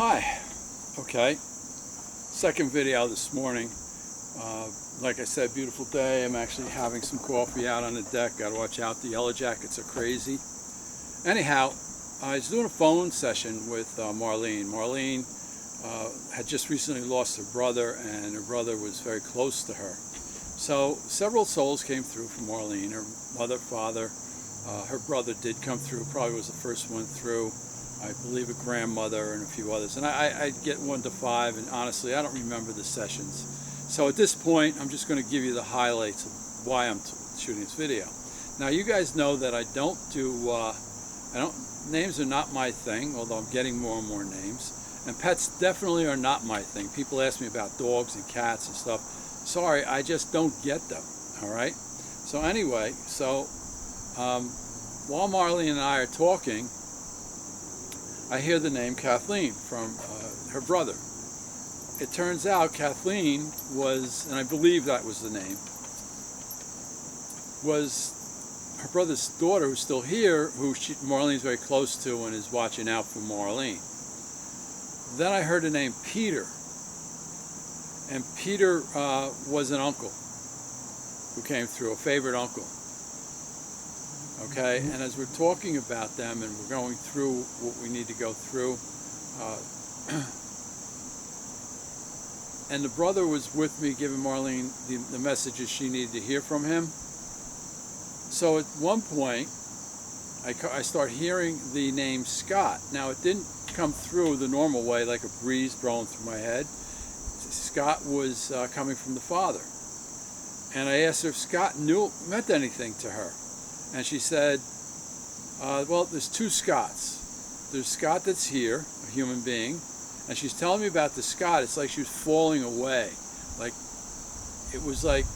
Hi. Okay. Second video this morning. Like I said, beautiful day. I'm actually having some coffee out on the deck. Got to watch out. The yellow jackets are crazy. Anyhow, I was doing a phone session with Marlene. Marlene had just recently lost her brother, and her brother was very close to her. So several souls came through for Marlene. Her mother, father, her brother did come through. Probably was the first one through. I believe a grandmother and a few others. And I get 1 to 5, and honestly, I don't remember the sessions. So at this point, I'm just going to give you the highlights of why I'm shooting this video. Now, you guys know that I don't do, names are not my thing, although I'm getting more and more names. And pets definitely are not my thing. People ask me about dogs and cats and stuff. Sorry, I just don't get them, all right? So anyway, while Marlene and I are talking, I hear the name Kathleen from her brother. It turns out Kathleen was, and I believe that was the name, was her brother's daughter, who's still here, who Marlene's very close to and is watching out for Marlene. Then I heard the name Peter, and Peter was an uncle who came through, a favorite uncle. Okay, and as we're talking about them and we're going through what we need to go through, and the brother was with me giving Marlene the messages she needed to hear from him. So at one point, I start hearing the name Scott. Now it didn't come through the normal way, like a breeze blowing through my head. Scott was coming from the father. And I asked her if Scott meant anything to her. And she said, well, there's two Scotts. There's Scott that's here, a human being, and she's telling me about the Scott. It's like she was falling away. Like, it was like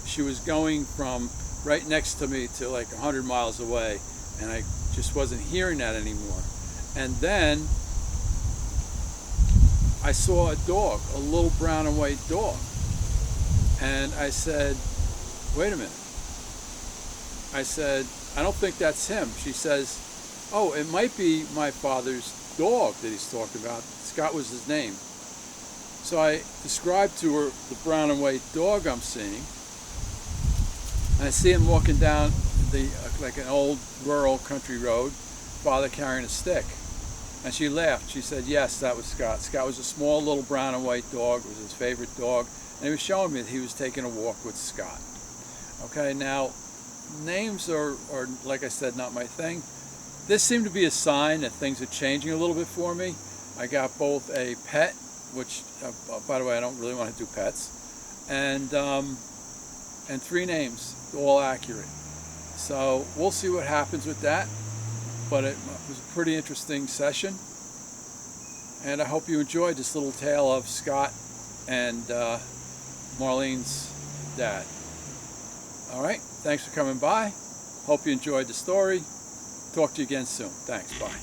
she was going from right next to me to like 100 miles away, and I just wasn't hearing that anymore. And then I saw a dog, a little brown and white dog. And I said, wait a minute. I said, I don't think that's him. She says, oh, it might be my father's dog that he's talking about. Scott was his name. So I described to her the brown and white dog I'm seeing. And I see him walking down like an old rural country road, father carrying a stick. And she laughed. She said, yes, that was Scott. Scott was a small little brown and white dog. It was his favorite dog. And he was showing me that he was taking a walk with Scott. Okay, now, names are, like I said, not my thing. This seemed to be a sign that things are changing a little bit for me. I got both a pet, which, by the way, I don't really want to do pets, and 3 names, all accurate. So we'll see what happens with that. But it was a pretty interesting session, and I hope you enjoyed this little tale of Scott and Marlene's dad. All right, thanks for coming by. Hope you enjoyed the story. Talk to you again soon. Thanks, bye.